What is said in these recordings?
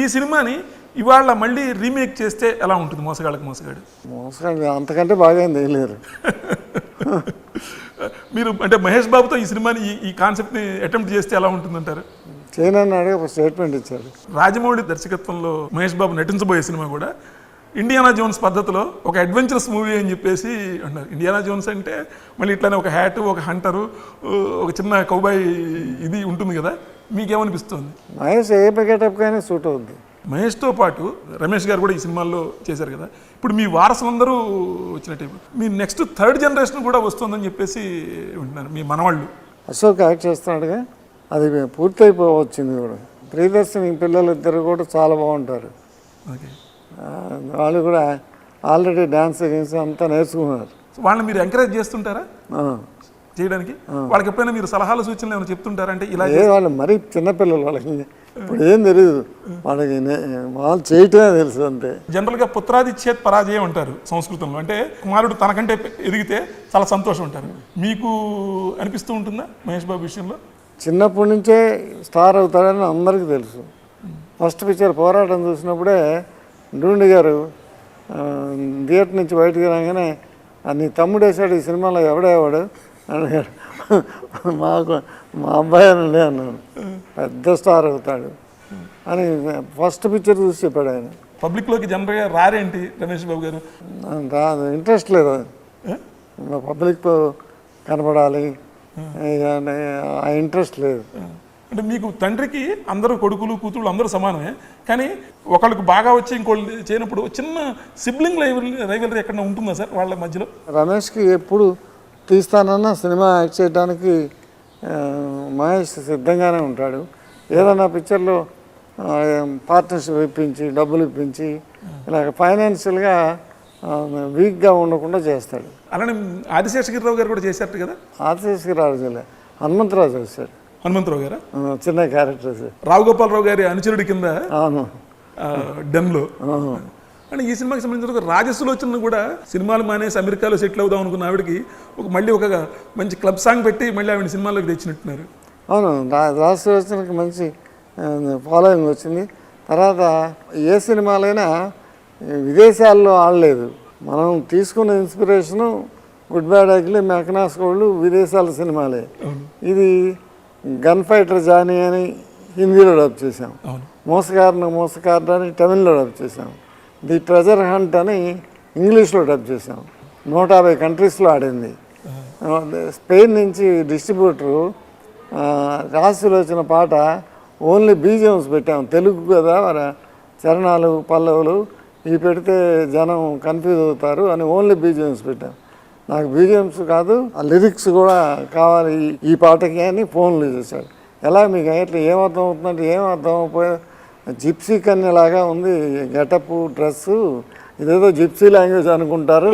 ఈ సినిమాని ఇవాళ మళ్ళీ రీమేక్ చేస్తే ఎలా ఉంటుంది మోసగాళ్ళకి మోసగాడు? మోసగాడు అంతకంటే బాగా తెలియరు. మీరు అంటే మహేష్ బాబుతో ఈ సినిమాని ఈ కాన్సెప్ట్ని అటెంప్ట్ చేస్తే ఎలా ఉంటుందంటారు? చేయనన్నాడు, ఒక స్టేట్మెంట్ ఇచ్చాడు. రాజమౌళి దర్శకత్వంలో మహేష్ బాబు నటించబోయే సినిమా కూడా ఇండియానా జోన్స్ పద్ధతిలో ఒక అడ్వెంచరస్ మూవీ అని చెప్పేసి అంటారు. ఇండియానా జోన్స్ అంటే మళ్ళీ ఇట్లానే ఒక హ్యాటు, ఒక హంటరు, ఒక చిన్న కౌబాయ్ ఇది ఉంటుంది కదా, మీకేమనిపిస్తుంది? మహేష్ ఏ గెటప్ కానీ సూట్ అవుద్ది. మహేష్తో పాటు రమేష్ గారు కూడా ఈ సినిమాల్లో చేశారు కదా. ఇప్పుడు మీ వారసులందరూ వచ్చినట్టే, మీ నెక్స్ట్ థర్డ్ జనరేషన్ కూడా వస్తుందని చెప్పేసి వింటున్నాను. మీ మనవాళ్ళు అశోక్ యాక్ట్ చేస్తున్నాడుగా, అది పూర్తయిపోవచ్చింది కూడా. ప్రియదర్శిని పిల్లలు ఇద్దరు కూడా చాలా బాగుంటారు. ఓకే, వాళ్ళు కూడా ఆల్రెడీ డ్యాన్స్ అంతా నేర్చుకున్నారు. వాళ్ళని మీరు ఎంకరేజ్ చేస్తుంటారా చేయడానికి? వాళ్ళకి ఎప్పుడైనా మీరు సలహాలు సూచనలు ఏమైనా చెప్తుంటారా? అంటే ఇలా వాళ్ళు మరీ చిన్నపిల్లలు, వాళ్ళకి ఇప్పుడు ఏం తెలియదు, వాళ్ళకి వాళ్ళు చేయటమే తెలుసు అంతే. జనరల్గా పుత్రాదిచ్చేత్ పరాజయం అంటారు సంస్కృతంలో. అంటే కుమారుడు తనకంటే ఎదిగితే చాలా సంతోషం ఉంటారు. మీకు అనిపిస్తూ ఉంటుందా మహేష్ బాబు విషయంలో? చిన్నప్పటి నుంచే స్టార్ అవుతాడని అందరికీ తెలుసు. ఫస్ట్ పిక్చర్ పోరాటం చూసినప్పుడే డూండి గారు థియేటర్ నుంచి బయటకు రాగానే నీ తమ్ముడు వేసాడు ఈ సినిమాలో, ఎవడేవాడు అడిగాడు. మా అబ్బాయి అనండి అన్నాను. పెద్ద స్టార్ అవుతాడు అని ఫస్ట్ పిక్చర్ చూసి చెప్పాడు ఆయన. పబ్లిక్లోకి జనరల్గా రారేంటి రమేష్ బాబు గారు? రాదు, ఇంట్రెస్ట్ లేదు. పబ్లిక్ కనపడాలి ఆ ఇంట్రెస్ట్ లేదు. అంటే మీకు తండ్రికి అందరూ కొడుకులు కూతుళ్ళు అందరూ సమానమే, కానీ ఒకళ్ళకి బాగా వచ్చి ఇంకోళ్ళు చేయనప్పుడు చిన్న సిబ్లింగ్ రైవలరీ ఎక్కడ ఉంటుందా సార్ వాళ్ళ మధ్యలో? రమేష్కి ఎప్పుడు తీస్తానన్నా సినిమా యాక్ట్ చేయడానికి మహేష్ సిద్ధంగానే ఉంటాడు. ఏదన్నా పిక్చర్లో పార్ట్నర్షిప్ ఇప్పించి డబ్బులు ఇప్పించి ఇలాగ ఫైనాన్షియల్గా వీక్గా ఉండకుండా చేస్తాడు. అలానే ఆదిశేషగిరిరావు గారు కూడా చేశారు కదా? ఆదిశేషగిరిరావు చేయలే, హనుమంతరావు చేశాడు. హనుమంతరావు గారా? చిన్న క్యారెక్టర్స్. రావు గోపాలరావు గారి అనుచరుడి కింద అవును డెన్లో. అంటే ఈ సినిమాకి సంబంధించిన రాజసులోచన కూడా సినిమాలు మానేసి అమెరికాలో సెటిల్ అవుదాం అనుకున్న ఆవిడకి మళ్ళీ ఒక మంచి క్లబ్ సాంగ్ పెట్టి మళ్ళీ ఆవిడ సినిమాలోకి తెచ్చినట్టున్నారు. అవును, రాజసులోచనకి మంచి ఫాలోయింగ్ వచ్చింది. తర్వాత ఏ సినిమాలైనా విదేశాల్లో ఆడలేదు. మనం తీసుకున్న inspiration good bad ugly, Mackenna's కోళ్ళు విదేశాల సినిమాలే. ఇది గన్ ఫైటర్ జానీ అని హిందీలో డబ్ చేసాం, మోసగారు అని తమిళ్లో డబ్ చేసాం, ది ట్రెజర్ హంట్ అని ఇంగ్లీష్లో డబ్ చేసాం. 150 కంట్రీస్లో ఆడింది. స్పెయిన్ నుంచి డిస్ట్రిబ్యూటరు రాశిలో వచ్చిన పాట ఓన్లీ బీజిఎమ్స్ పెట్టాం. తెలుగు కదా, మరి చరణాలు పల్లవులు ఇవి పెడితే జనం కన్ఫ్యూజ్ అవుతారు అని ఓన్లీ బీజిఎమ్స్ పెట్టాం. నాకు బీజిఎమ్స్ కాదు, ఆ లిరిక్స్ కూడా కావాలి ఈ పాటకి అని ఫోన్లు చేశాడు. ఎలా మీకు ఎట్లా ఏమర్థం అవుతుందంటే ఏం అర్థం అయిపోయా, జిప్సీ కన్యలాగా ఉంది గెటప్ డ్రెస్సు, ఇదేదో జిప్సీ లాంగ్వేజ్ అనుకుంటారు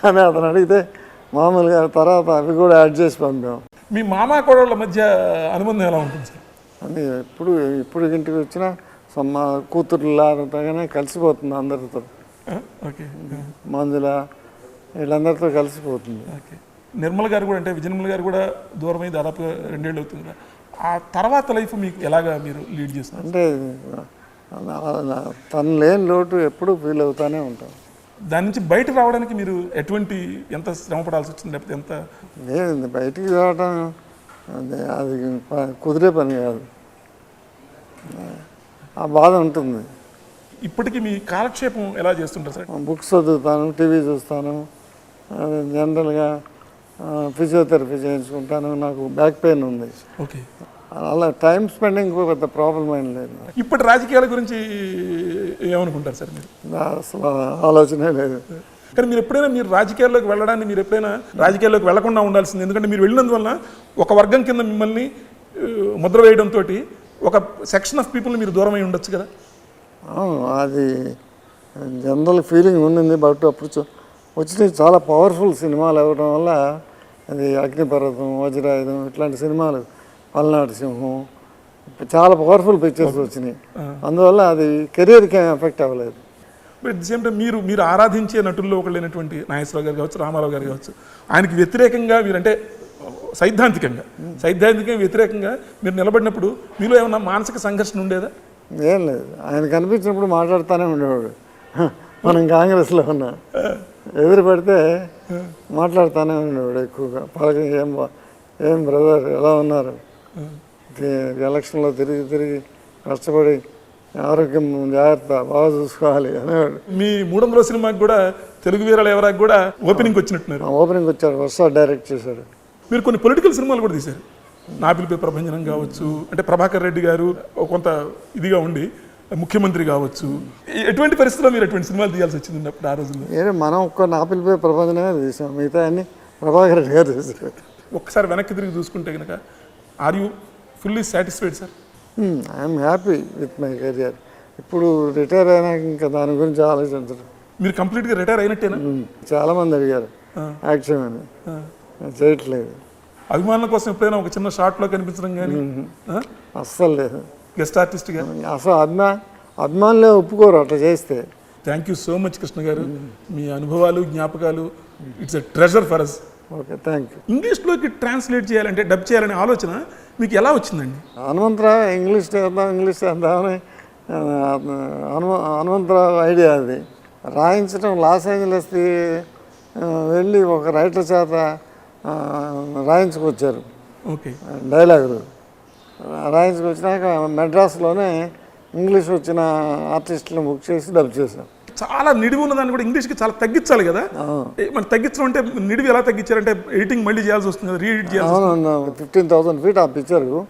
అని అతను అడిగితే మామూలుగా తర్వాత అవి కూడా యాడ్ చేసి పంపాం. మీ మామ కోడళ్ళ మధ్య అనుబంధం ఎలా ఉంటుంది సార్? అది ఇప్పుడు ఇంటికి వచ్చినా కూతురులాగానే కలిసిపోతుంది అందరితో. ఓకే, మంజుల వీళ్ళందరితో కలిసిపోతుంది. ఓకే, నిర్మల్ గారు కూడా అంటే విజయనిర్మల్ గారు కూడా దూరమై దాదాపుగా 2 ఏళ్ళు అవుతుంది కదా. ఆ తర్వాత లైఫ్ మీకు ఎలాగా మీరు లీడ్ చేస్తున్నారు? అంటే తను లేని లోటు ఎప్పుడు ఫీల్ అవుతానే ఉంటాం. దాని నుంచి బయటకు రావడానికి మీరు ఎంత శ్రమ పడాల్సి వచ్చింది, లేకపోతే ఎంత? లేదు, బయటికి రావడం అది కుదిరే పని కాదు, ఆ బాధ ఉంటుంది. ఇప్పటికీ మీ కాలక్షేపం ఎలా చేస్తుంటారు సార్? బుక్స్ చదువుతాను, టీవీ చూస్తాను, జనరల్గా ఫిజియోథెరపీ చేయించుకుంటాను. నాకు బ్యాక్ పెయిన్ ఉంది. ఓకే, అలా టైం స్పెండింగ్ పెద్ద ప్రాబ్లం ఏం లేదు. ఇప్పటి రాజకీయాల గురించి ఏమనుకుంటారు సార్ మీరు? అసలు ఆలోచనే లేదు. కానీ మీరు ఎప్పుడైనా రాజకీయాల్లోకి వెళ్ళడాన్ని మీరు ఎప్పుడైనా రాజకీయాల్లోకి వెళ్లకుండా ఉండాల్సింది, ఎందుకంటే మీరు వెళ్ళినందువల్ల ఒక వర్గం కింద మిమ్మల్ని ముద్ర వేయడంతో ఒక సెక్షన్ ఆఫ్ పీపుల్ని మీరు దూరం అయి ఉండొచ్చు కదా? అది జనరల్ ఫీలింగ్ ఉండింది. బట్ అప్పుడు వచ్చిన చాలా పవర్ఫుల్ సినిమాలు అవ్వడం వల్ల, అది అగ్నిపర్వతం, వజ్రాయుధం ఇట్లాంటి సినిమాలు, పల్నాడు సింహం, చాలా పవర్ఫుల్ పిక్చర్స్ వచ్చినాయి. అందువల్ల అది కెరీర్కి ఏం ఎఫెక్ట్ అవ్వలేదు. But at the same time మీరు ఆరాధించే నటుల్లో ఒకళ్ళైనటువంటి నాగేశ్వరరావు గారు కావచ్చు, రామారావు గారు కావచ్చు, ఆయనకి వ్యతిరేకంగా మీరంటే సైద్ధాంతికంగా వ్యతిరేకంగా మీరు నిలబడినప్పుడు మీలో ఏమన్నా మానసిక సంఘర్షణ ఉండేదా? ఏం లేదు, ఆయన కనిపించినప్పుడు మాట్లాడుతూనే ఉండేవాడు. మనం కాంగ్రెస్లో ఉన్నా ఎదురు పడితే మాట్లాడుతూనే ఉండేవాడు ఎక్కువగా. ఏం బ్రదర్ ఎలా ఉన్నారు, ఎలక్షన్లో తిరిగి తిరిగి కష్టపడి ఆరోగ్యం జాగ్రత్త బాగా చూసుకోవాలి అనేవాడు. మీ 300 సినిమాకి కూడా తెలుగు వీరాలు ఎవరికి కూడా ఓపెనింగ్ వచ్చినట్టున్నారు. ఓపెనింగ్ వచ్చాడు, వర్ష డైరెక్ట్ చేశాడు. మీరు కొన్ని పొలిటికల్ సినిమాలు కూడా తీశారు. నా పిలిపే ప్రభంజనం కావచ్చు, అంటే ప్రభాకర్ రెడ్డి గారు కొంత ఇదిగా ఉండి ముఖ్యమంత్రి కావచ్చు. ఎటువంటి పరిస్థితుల్లో మీరు ఎటువంటి సినిమాలు తీయాల్సి వచ్చింది అప్పుడు ఆ రోజుల్లో? మనం ఒక్క నాపిలిపై ప్రపంచమే తీసాం, మిగతా అన్ని ప్రభాకర్ రెడ్డి గారు తీశారు. ఒక్కసారి వెనక్కి తిరిగి చూసుకుంటే కనుక are you fully satisfied sir? I'm happy with my career. ఇప్పుడు రిటైర్ అయినాక ఇంకా దాని గురించి ఆలోచించరు. మీరు కంప్లీట్గా రిటైర్ అయినట్టేనా? చాలామంది అడిగారు యాక్షన్ అని, చేయట్లేదు. అభిమానుల కోసం ఎప్పుడైనా ఒక చిన్న షార్ట్లో కనిపించడం కానీ? అస్సలు లేదు. గెస్ట్ ఆర్టిస్ట్గా అసలు అభిమానులే ఒప్పుకోరు అట్లా చేస్తే. Thank you so much Krishna గారు. మీ అనుభవాలు జ్ఞాపకాలు it's a treasure for us. Okay, thank you. ఇంగ్లీష్లోకి ట్రాన్స్లేట్ చేయాలంటే, డబ్ చేయాలనే ఆలోచన మీకు ఎలా వచ్చిందండి? హనుమంతరావు ఇంగ్లీష్ చేద్దామని హనుమంతరావు ఐడియా అది. రాయించడం లాస్ ఏంజలస్కి వెళ్ళి ఒక రైటర్ చేత రాయించుకొచ్చారు. ఓకే, డైలాగులు రాయించుకొచ్చినాక మెడ్రాస్లోనే ఇంగ్లీష్ వచ్చిన ఆర్టిస్టులను బుక్ చేసి డబ్ చేశాం. చాలా నిడివి ఉన్నదాన్ని కూడా ఇంగ్లీష్కి చాలా తగ్గించాలి కదా. మరి తగ్గించడం అంటే నిడివి ఎలా తగ్గించారంటే ఎడిటింగ్ మళ్ళీ చేయాల్సి వస్తుంది కదా, రీఎడిట్ చేయాలి. అవును, 15,000 feet ఆ పిక్చరు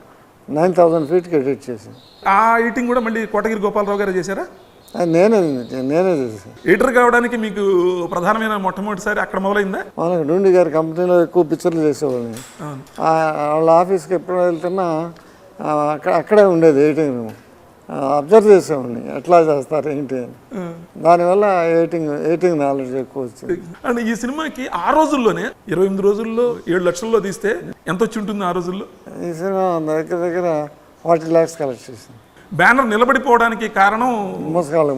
9,000 feetకి ఎడిట్ చేశాను. ఆ ఎడిటింగ్ కూడా మళ్ళీ కోటగిరి గోపాలరావు గారే చేశారా? నేనే చేశాను. ఎడిటర్ కావడానికి మీకు ప్రధానమైన మొట్టమొదటిసారి అక్కడ మొదలైందా? మనకు డూండి గారి కంపెనీలో ఎక్కువ పిక్చర్లు చేసేవాళ్ళని. వాళ్ళ ఆఫీస్కి ఎప్పుడు వెళ్తున్నా అక్కడే ఉండేది ఎడిటింగ్. మేము అబ్జర్వ్ చేసేవాడిని ఎట్లా చేస్తారు ఏంటి అని. దానివల్ల ఎడిటింగ్ నాలెడ్జ్ ఎక్కువ వచ్చింది. అండ్ ఈ సినిమాకి ఆ రోజుల్లోనే 28 రోజుల్లో 7 లక్షల్లో తీస్తే ఎంత వచ్చి ఉంటుంది ఆ రోజుల్లో? ఈ సినిమా దగ్గర 40 lakhs కలెక్ట్ చేసింది. బ్యానర్ నిలబడిపోవడానికి కారణం మోసగాళ్ళు